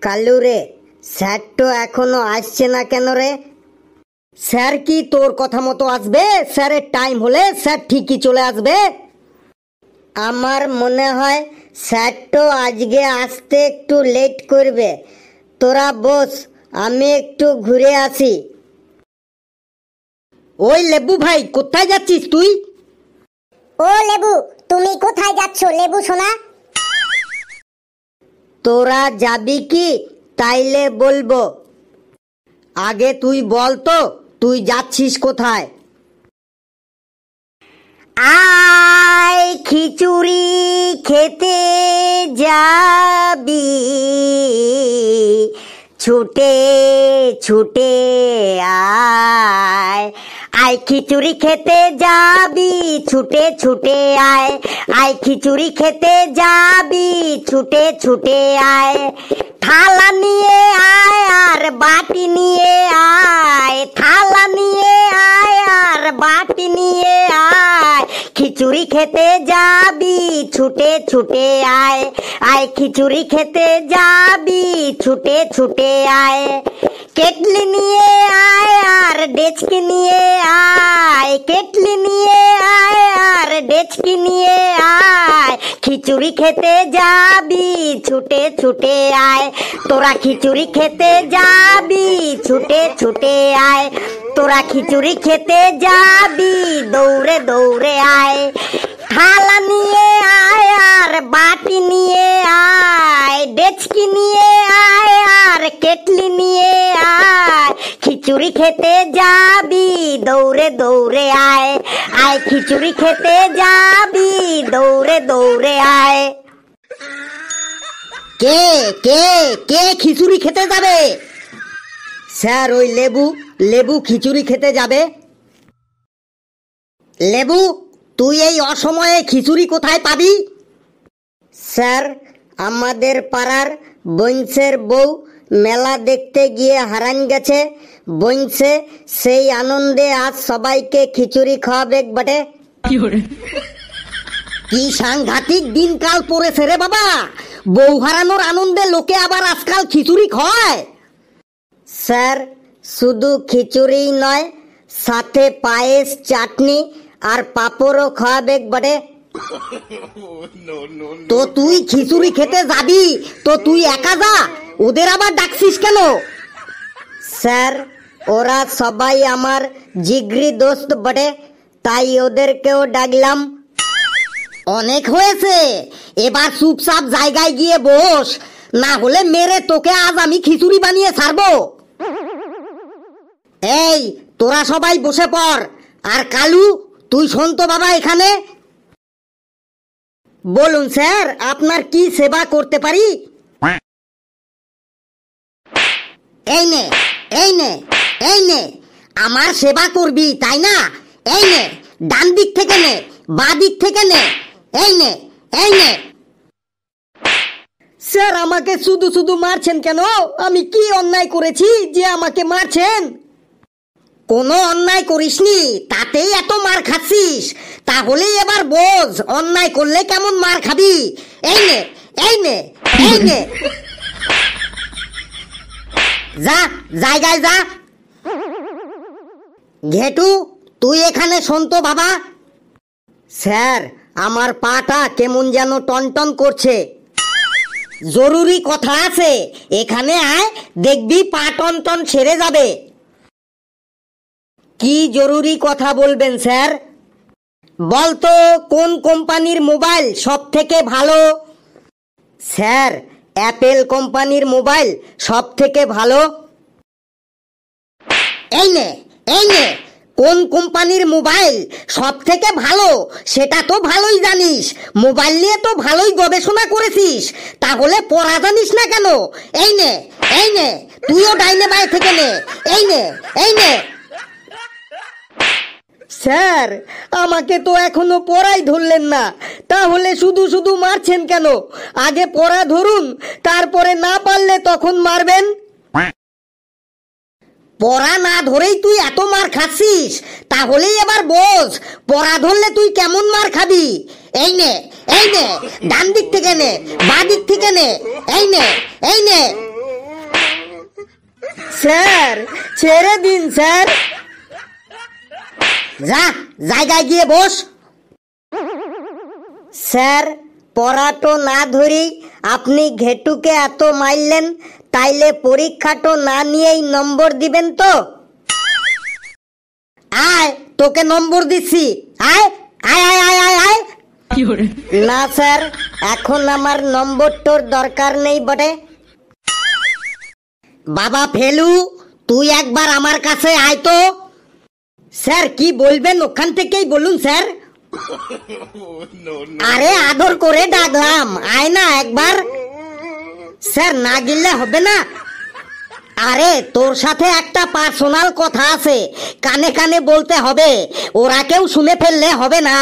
কালু রে, স্যার তো এখনো আসছে না কেন রে? স্যার কি তোর কথা মতো আসবে? স্যারের টাইম হলে স্যার ঠিকই চলে আসবে। আমার মনে হয় স্যার তো আজকে আসতে একটু লেট করবে। তোরা বস, আমি একটু ঘুরে আসি। ওই লেবু ভাই, কোথায় যাচ্ছিস তুই? ও লেবু, তুমি কোথায় যাচ্ছ লেবু সোনা? তোরা যাবি কি তাইলে বলবো। আগে তুই বল তো, তুই যাচ্ছিস কোথায়? আয় খিচুড়ি খেতে যাবি, ছুটে ছুটে আয়। আয় খিচুড়ি খেতে যাবি, ছুটে ছুটে আয়। আয় খিচুড়ি খেতে যাবি, ছুটে ছুটে আয়। থালা নিয়ে আয় আর বাটি নিয়ে আয়। থালা নিয়ে আয় আর বাটি নিয়ে আয়। খিচুড়ি খেতে যাবি, ছুটে ছুটে আয়। আয় খিচুড়ি খেতে যাবি, ছুটে ছুটে আয়। কেটলি নিয়ে আয় আর ডেচকি নিয়ে আয়। কেটলি নিয়ে আয় আর ডেচকি নিয়ে আয়। খিচুড়ি খেতে যাবি, ছুটে ছুটে আয়। তোরা খিচুড়ি খেতে যাবি, ছুটে ছুটে আয়। তোরা খিচুড়ি খেতে যাবি, দৌড়ে দৌড়ে আয়। থালা নিয়ে আয় আর বাটি নিয়ে আয়। ডেচকি নিয়ে আয় আর কেটলি নিয়ে আয়। খিচুড়ি খেতে যাবি, দৌড়ে দৌড়ে আয়। আয় খিচুড়ি খেতে যাবি, দৌড়ে দৌড়ে আয়। কে কে কে খিচুড়ি খেতে যাবে? স্যার, ওই লেবু। লেবু খিচুড়ি খেতে যাবে। লেবু, তুই এই অসময়ে খিচুড়ি কোথায় পাবি? স্যার, আমাদের পাড়ার বংশের বউ মেলা দেখতে গিয়ে হারান গেছে। বংশে সেই আনন্দে আজ সবাইকে খিচুড়ি খাওয়াবে বটে। কি সাংঘাতিক দিনকাল পড়েছে রে বাবা! বউ হারানোর আনন্দে লোকে আবার আজকাল খিচুড়ি খায়। স্যার, শুধু খিচুড়ি নয়, সাথে পায়েস, চাটনি আর পাঁপড়ও খাওয়াবে বটে। তো তুই খিচুড়ি খেতে যাবি, তো তুই একা যা, ওদের আবার ডাকছিস কেন? স্যার, ওরা সবাই আমার জিগরি দোস্ত বটে, তাই ওদেরকেও ডাকলাম। অনেক হয়েছে, এবার চুপচাপ জায়গায় গিয়ে বস, না হলে মেরে তোকে আজ আমি খিচুড়ি বানিয়ে ছাড়বো। এই, তোরা সবাই বসে পড়। আর কালু, তুই শোন তো বাবা এখানে। বলুন স্যার, আপনার কি সেবা করতে পারি? এই নে, এই নে, এই নে। আমার সেবা করবি তাই না? এই নে, ডান দিক থেকে নে, বাঁ দিক থেকে নে। এই নে, এই নে। স্যার, আমাকে শুধু শুধু মারছেন কেন? আমি কি অন্যায় করেছি যে আমাকে মারছেন? কোনো অন্যায় করিসনি, তাতেই এত মার খাচ্ছিস। তাহলেই এবার বোঝ অন্যায় করলে কেমন মার খাবি। এই নে, এই নে, এই নে। যা, জায়গায় যা। ঘেটু, তুই এখানে শোন তো বাবা। স্যার, আমার পাটা কেমন যেন টনটন করছে। জরুরি কথা আছে, এখানে আয়, দেখবি পা টনটন সেরে যাবে। কি জরুরি কথা বলবেন স্যার? বলতো, কোন কোম্পানির মোবাইল সব থেকে ভালো? স্যার, অ্যাপেল কোম্পানির মোবাইল সব থেকে ভালো। এই নে, এই নে। কোন কোম্পানির মোবাইল সব থেকে ভালো সেটা তো ভালোই জানিস। মোবাইল নিয়ে তো ভালোই গবেষণা করেছিস, তাহলে পড়া জানিস না কেন? এই নে, এই নে। তুইও ডাইনে বায়ে থেকে নে। এই নে, এই নে। স্যার, আমাকে তো এখনো পড়াই ধরলেন না, তাহলে শুধু শুধু মারছেন কেন? আগে পড়া ধরুন, তারপরে না পারলে তখন মারবেন। পড়া না ধরেই তুই এত মার খাচ্ছিস, তাহলেই এবার বোঝ পড়া ধরলে তুই কেমন মার খাবি। এই নে, এই নে। ডান দিক থেকে নে, বাঁ দিক থেকে নে। এই নে, এই নে। স্যার ছেড়ে দিন স্যার। যা জায়গায় গিয়ে বস। স্যার পড়াটো না ধরেই আপনি ঘেটুকে এত মারলেন, তাইলে পরীক্ষাটো না নিয়েই নম্বর দিবেন তো? আয় তোকে নম্বর দিচ্ছি, আয় আয় আয় আয় আয় আয়। না স্যার, এখন আমার নম্বরটোর দরকার নেই বটে। বাবা ফেলু, তুই একবার আমার কাছে আয় তো। স্যার কি বলবেন ওখান থেকেই বলুন স্যার। আরে আদর করে ডাকলাম, আয় না একবার। স্যার না গেলে হবে না। আরে তোর সাথে একটা পার্সোনাল কথা আছে, কানে কানে বলতে হবে, ওরা কেউ শুনে ফেললে হবে না।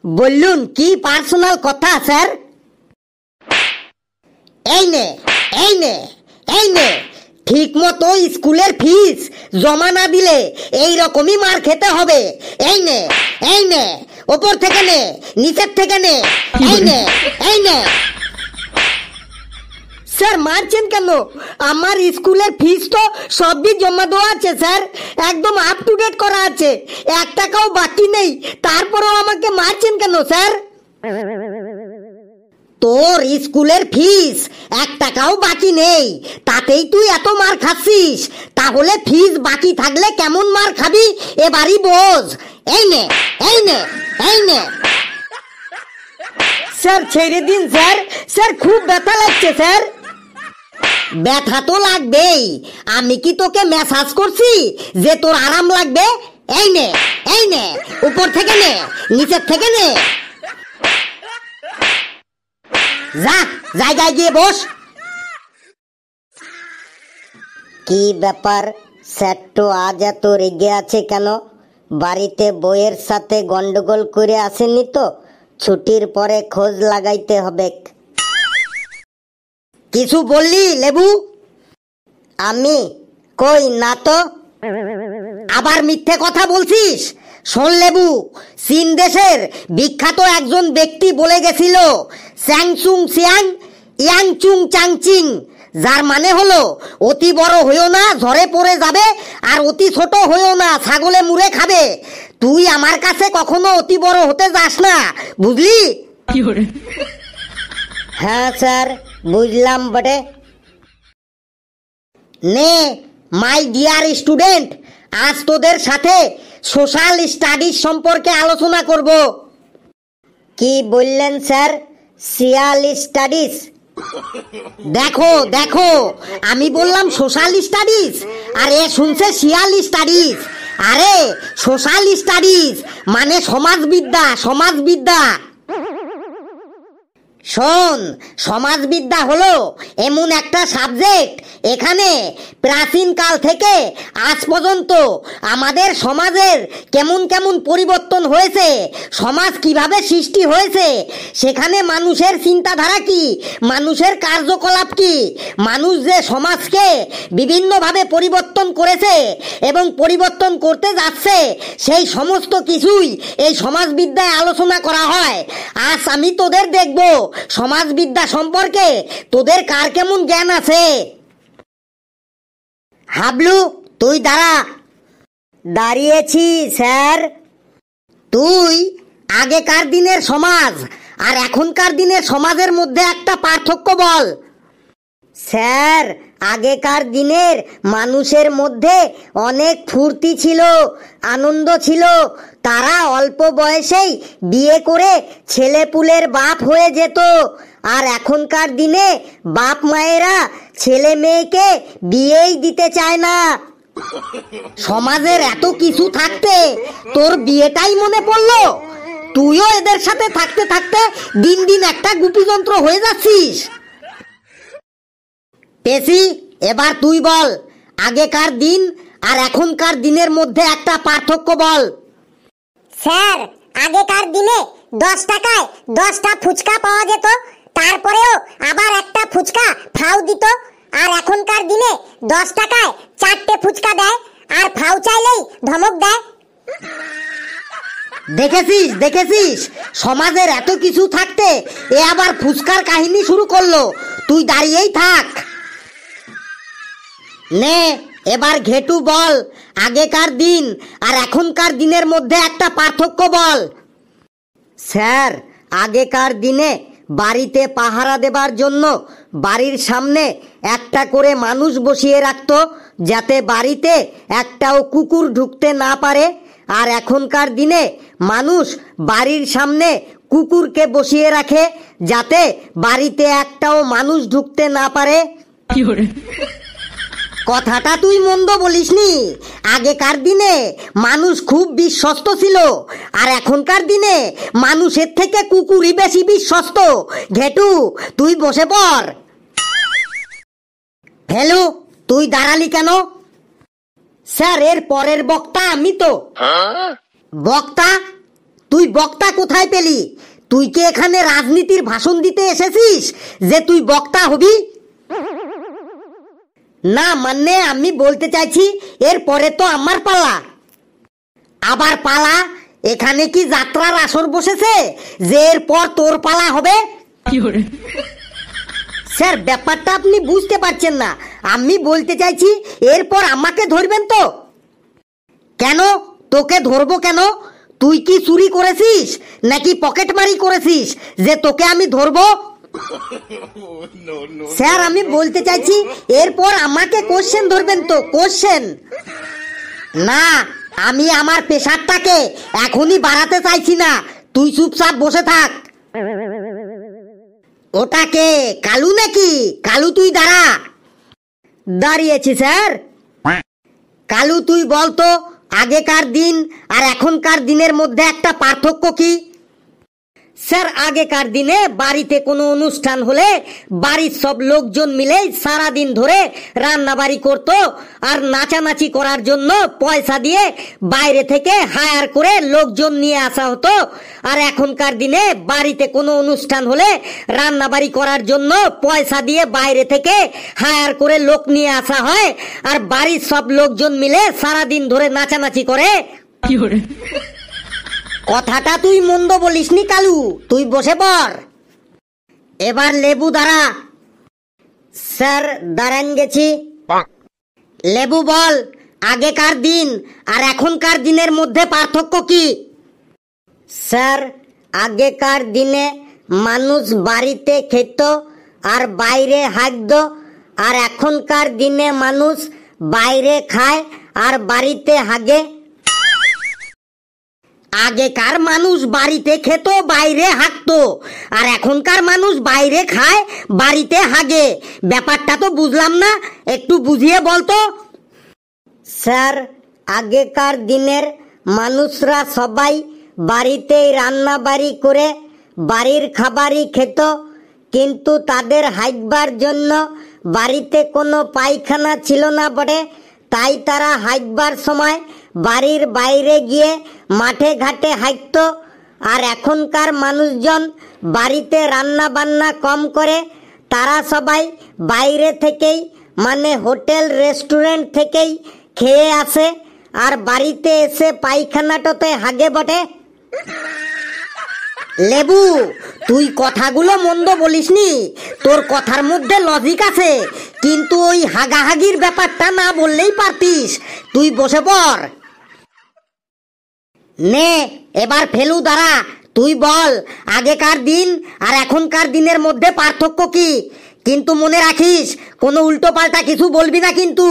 বললুন কি পার্সোনাল কথা স্যার? এই নে এই নে এই নে, ঠিক মতো স্কুলের ফিস জমা না দিলে এই রকমই মার খেতে হবে। এই নে এই নে, ওপর থেকে নে, নিচের থেকে নে, এই নে এই নে। স্যার মারছেন কেন? আমার স্কুলের ফিস তো সবই জমা দেওয়া আছে স্যার, একদম আপ টু ডেট করা আছে, 1 টাকাও বাকি নেই, তারপরেও আমাকে মারছেন কেন স্যার? তোর স্কুলের ফিস 1 টাকাও বাকি নেই, তাতেই তুই এত মার খাচ্ছিস, তাহলে ফিস বাকি থাকলে কেমন মার খাবি এবারই বোঝ। এই নে এই নে এই নে। স্যার ছেড়ে দিন স্যার, স্যার খুব ব্যথা লাগছে স্যার। ব্যথা তো লাগবেই, আমি কি তোকে ম্যাসাজ করছি যে তোর আরাম লাগবে? এই নে এই নে, উপর থেকে নে, নিচের থেকে নে। যা জায়গায় গিয়ে বস। কি ব্যাপার, স্যার তো আজ এত রেগে আছে কেন? বাড়িতে বইয়ের সাথে গন্ডগোল করে আসেনি তো? ছুটির পরে খোঁজ লাগাইতে হবে। কিছু বললি লেবু? আমি কই না তো। আবার মিথ্যে কথা বলছিস? শোন লেবু, চীন দেশের বিখ্যাত একজন ব্যক্তি বলে গেছিল, স্যাংচুং সিয়াং ইয়াংচুং চাংচিং, যার মানে হলো অতি বড় হইও না ঝরে পড়ে যাবে, আর অতি ছোট হইও না ছাগলে মুড়ে খাবে। তুই আমার কাছে কখনো অতি বড় হতে যাস না, বুঝলি? হ্যাঁ স্যার বুঝলাম বটে। নে মাই ডিয়ার স্টুডেন্ট, আজ তোদের সাথে সোশ্যাল স্টাডিজ সম্পর্কে আলোচনা করব। কি বললেন স্যার? Social studies? দেখো দেখো, আমি বললাম সোশ্যাল স্টাডিজ, আর এ শুনছে সোশ্যাল স্টাডিজ। আরে সোশ্যাল স্টাডিজ মানে সমাজবিদ্যা, সমাজবিদ্যা। শোন, সমাজবিদ্যা হলো এমন একটা সাবজেক্ট, এখানে প্রাচীন কাল থেকে আজ পর্যন্ত আমাদের সমাজের কেমন কেমন পরিবর্তন হয়েছে, সমাজ কিভাবে সৃষ্টি হয়েছে, সেখানে মানুষের চিন্তাধারা কি, মানুষের কার্যকলাপ কি, মানুষ যে সমাজকে বিভিন্নভাবে পরিবর্তন করেছে এবং পরিবর্তন করতে যাচ্ছে, সেই সমস্ত কিছুই এই সমাজবিদ্যায় আলোচনা করা হয়। আজ আমি তোদের দেখব সমাজবিদ্যা সম্পর্কে তোদের কার কেমন জ্ঞান আছে। হাবলু তুই দাঁড়া। দাঁড়িয়েছি স্যার। তুই আগেকার দিনের সমাজ আর এখনকার দিনের সমাজের মধ্যে একটা পার্থক্য বল। স্যার আগেকার দিনের মানুষের মধ্যে অনেক ফুর্তি ছিল, আনন্দ ছিল, তারা অল্প বয়সেই বিয়ে করে ছেলেপুলের বাপ হয়ে যেত, আর এখনকার দিনে বাপ মায়েরা ছেলে মেয়েকে বিয়েই দিতে চায় না। সমাজের এত কিছু থাকতে তোর বিয়েটাই মনে পড়লো? তুইও এদের সাথে থাকতে থাকতে দিন দিন একটা গুপিযন্ত্র হয়ে যাচ্ছিস। পেশি, এবার তুই বল, আগেকার দিন আর এখনকার দিনের মধ্যে একটা পার্থক্য বল। স্যার আগেকার দিনে 10 টাকায় 10টা ফুচকা পাওয়া যেত, তারপরেও আবার একটা ফুচকা ফাউ দিত, আর এখনকার দিনে 10 টাকায় 4টে ফুচকা দেয়, আর ফাউ চাইলেই ধমক দেয়। দেখেছিস দেখেছিস, সমাজের এত কিছু থাকতে এ আবার ফুচকার কাহিনী শুরু করলো। তুই দাঁড়িয়েই থাক। নে এবার ঘেটু বল, আগেকার দিন আর এখনকার দিনের মধ্যে একটা পার্থক্য বল। স্যার, আগেকার দিনে বাড়িতে পাহারা দেবার জন্য বাড়ির সামনে একটা করে মানুষ বসিয়ে রাখতো, যাতে বাড়িতে একটাও কুকুর ঢুকতে না পারে। আর এখনকার দিনে মানুষ বাড়ির সামনে কুকুরকে বসিয়ে রাখে, যাতে বাড়িতে একটাও মানুষ ঢুকতে না পারে। কথাটা তুই মন্দ বলিসনি। আগেকার দিনে মানুষ খুব বিশ্বস্ত ছিল, আর এখনকার দিনে মানুষের থেকে কুকুরই বেশি বিশ্বস্ত। ঘেটু, তুই বসে পড়। ফেলু, তুই দাঁড়ালি কেন? স্যার, এর পরের বক্তা আমি তো। বক্তা? তুই বক্তা কোথায় পেলি? তুই কি এখানে রাজনীতির ভাষণ দিতে এসেছিস যে তুই বক্তা হবি? না, মানে আমি বলতে চাইছি এর পরে তো আমার পালা। আবার পালা? এখানে কি যাত্রার আসর বসেছে যে এরপর তোর পালা হবে? স্যার, ব্যাপারটা আপনি বুঝতে পারছেন না। আমি বলতে চাইছি এরপর আমাকে ধরবেন তো। কেন? তোকে ধরবো কেন? তুই কি চুরি করেছিস নাকি পকেটমারি করেছিস যে তোকে আমি ধরবো? স্যার, আমি বলতে চাইছি এরপর আমাকে কোশ্চেন ধরবেন তো, কোশ্চেন। না, আমি আমার প্রেশারটাকে এখনই বাড়াতে চাইছি না। তুই চুপচাপ বসে থাক। ওটাকে কালু নাকি? কালু, তুই দাঁড়া। দাঁড়িয়েছি স্যার। কালু, তুই বলতো আগেকার দিন আর এখনকার দিনের মধ্যে একটা পার্থক্য কি? স্যার, আগেকার দিনে বাড়িতে কোনো অনুষ্ঠান হলে বাড়ির সব লোকজন মিলে সারাদিন ধরে রান্নাবাড়ি করত, আর নাচানাচি করার জন্য পয়সা দিয়ে বাইরে থেকে হায়ার করে লোকজন নিয়ে আসা হতো। আর এখনকার দিনে বাড়িতে কোনো অনুষ্ঠান হলে রান্নাবাড়ি করার জন্য পয়সা দিয়ে বাইরে থেকে হায়ার করে লোক নিয়ে আসা হয়, আর বাড়ির সব লোকজন মিলে সারাদিন ধরে নাচানাচি করে। কথাটা তুই মন্দ বলিসনি কালু, তুই বসে পড়। এবার লেবু দাঁড়া। স্যার, দাঁড়ান গেছি। লেবু বল, আগেকার দিন আর এখনকার দিনের মধ্যে পার্থক্য কি? স্যার, আগেকার দিনে মানুষ বাড়িতে খেত আর বাইরে হাঁকতো, আর এখনকার দিনে মানুষ বাইরে খায় আর বাড়িতে হাগে। আগেকার মানুষ বাড়িতে খেত, বাইরে হাঁকতো, আর এখনকার মানুষ বাইরে খায়, বাড়িতে হাগে। ব্যাপারটা তো বুঝলাম না, একটু বুঝিয়ে বলতো। স্যার, আগেকার দিনের মানুষরা সবাই বাড়িতেই রান্না বাড়ি করে বাড়ির খাবারই খেত, কিন্তু তাদের হাঁকবার জন্য বাড়িতে কোনো পায়খানা ছিল না বটে, তাই তারা হাঁকবার সময় বাড়ির বাইরে গিয়ে মাঠে ঘাটে হাঁকতো। আর এখনকার মানুষজন বাড়িতে রান্না বান্না কম করে, তারা সবাই বাইরে থেকেই, মানে হোটেল রেস্টুরেন্ট থেকেই খেয়ে আসে, আর বাড়িতে এসে পায়খানাটাতে হাগে বটে। লেবু, তুই কথাগুলো মন্দ বলিসনি, তোর কথার মধ্যে লজিক আছে, কিন্তু ওই হাগাহাগির ব্যাপারটা না বললেই পারতিস। তুই বসে পড়। নে এবার ফেলু দাঁড়া, তুই বল আগেকার দিন আর এখনকার দিনের মধ্যে পার্থক্য কি? কিন্তু মনে রাখিস কোনো উল্টো পাল্টা কিছু বলবি না কিন্তু।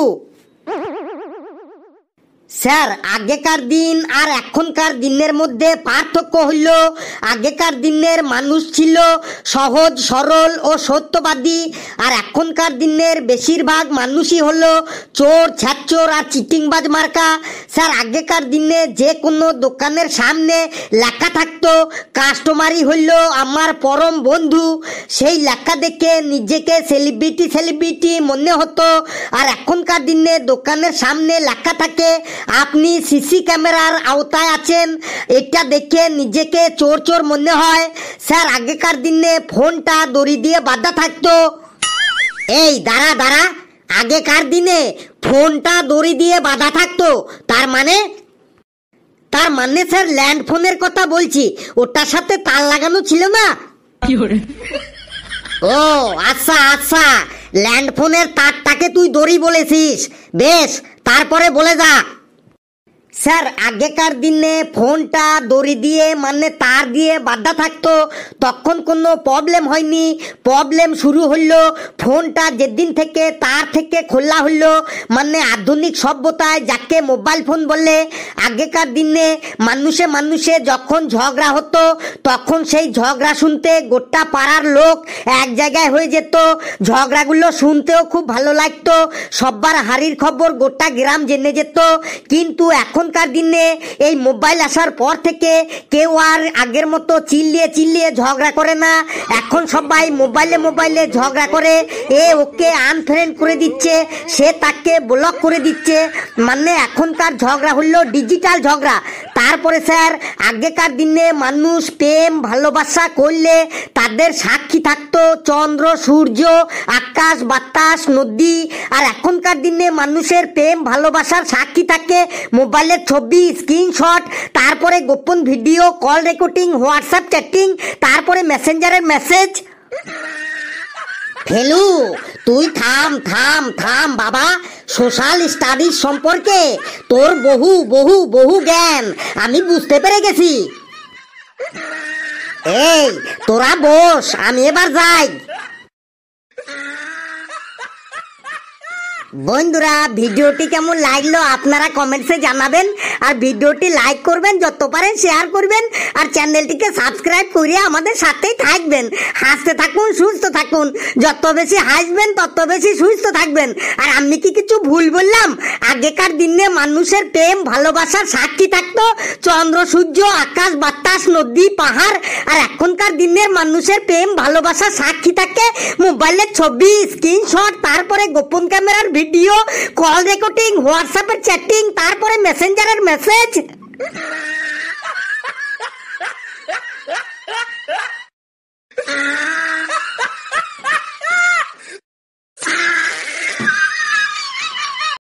স্যার, আগেকার দিন আর এখনকার দিনের মধ্যে পার্থক্য হইল, আগেকার দিনের মানুষ ছিল সহজ সরল ও সত্যবাদী, আর এখনকার দিনের বেশিরভাগ মানুষই হলো চোর, ছ্যাচোর আর চিটিংবাজ মার্কা। স্যার, আগেকার দিনে যে কোনো দোকানের সামনে লেখা থাকতো কাস্টমারই হইল আমার পরম বন্ধু, সেই লেখা দেখে নিজেকে সেলিব্রিটি মনে হতো। আর এখনকার দিনে দোকানের সামনে লেখা থাকে আপনি সিসি ক্যামেরার আওতায় আছেন, এটা দেখে নিজেকে চোর মনে হয়। স্যার, আগেকার দিনে ফোনটা দড়ি দিয়ে বাঁধা থাকতো। এই দাঁড়া, আগেকার দিনে ফোনটা দড়ি দিয়ে বাঁধা থাকতো তার মানে স্যার ল্যান্ড ফোনের কথা বলছি, ওটার সাথে তার লাগানো ছিল না। ও আচ্ছা, ল্যান্ড ফোনের তারটাকে তুই দড়ি বলেছিস, বেশ, তারপরে বলে যা। স্যার, আগেকার দিনে ফোনটা দড়ি দিয়ে মানে তার দিয়ে বাঁধা থাকতো, তখন কোনো প্রবলেম হয়নি। প্রবলেম শুরু হলো ফোনটা যেদিন থেকে তার থেকে খোলা হলো, মানে আধুনিক সভ্যতায় যাকে মোবাইল ফোন বলে। আগেকার দিনে মানুষে মানুষে যখন ঝগড়া হতো তখন সেই ঝগড়া শুনতে গোটা পাড়ার লোক এক জায়গায় হয়ে যেত। ঝগড়াগুলো শুনতেও খুব ভালো লাগতো, সবার হারির খবর গোটা গ্রাম জেনে যেত। কিন্তু এখনকার দিনে এই মোবাইল আসার পর থেকে কেউ আর আগের মতো চিল্লিয়ে চিল্লিয়ে ঝগড়া করে না। এখন সবাই মোবাইলে মোবাইলে ঝগড়া করে, এ ওকে আনফ্রেন্ড করে দিচ্ছে, সে তাকে ব্লক করে দিচ্ছে। মানে এখনকার ঝগড়া হলো ডিজিটাল ঝগড়া। তারপরে স্যার, আগেকার দিনে মানুষ প্রেম ভালোবাসা করলে তাদের সাক্ষী থাকতো চন্দ্র সূর্য, আকাশ বাতাস নদী। আর এখনকার দিনে মানুষের প্রেম ভালোবাসার সাক্ষী থাকে মোবাইলের ছবি, স্ক্রিনশট, তারপরে গোপন video, call recording, WhatsApp chatting, তারপরে মেসেঞ্জারের মেসেজ। ফেলু, তুই থাম থাম থাম বাবা। সোশ্যাল স্টাডিজ সম্পর্কে তোর বহু বহু বহু জ্ঞান আমি বুঝতে পেরে গেছি। এই তোরা বস, আমি এবার যাই। বন্ধুরা, ভিডিওটি কেমন লাগলো আপনারা কমেন্টসে জানাবেন, আর ভিডিওটি লাইক করবেন, যত পারেন শেয়ার করবেন, আর চ্যানেলটিকে সাবস্ক্রাইব করে আমাদের সাথেই থাকবেন। হাসতে থাকুন, সুস্থ থাকুন, যত বেশি হাসবেন তত বেশি সুস্থ থাকবেন। আর আমি কি কিছু ভুল বললাম? আগেকার দিনে মানুষের প্রেম ভালোবাসার সাক্ষী থাকতো চন্দ্র সূর্য, আকাশ বাতাস নদী পাহাড়। আর এখনকার দিনের মানুষের প্রেম ভালোবাসার সাক্ষী থাকে মোবাইলের ছবি, স্ক্রিনশট, তারপরে গোপন ক্যামেরার ভিডিও, কল রেকর্ডিং, হোয়াটসঅ্যাপের চ্যাটিং, তারপরে মেসেঞ্জারের মেসেজ।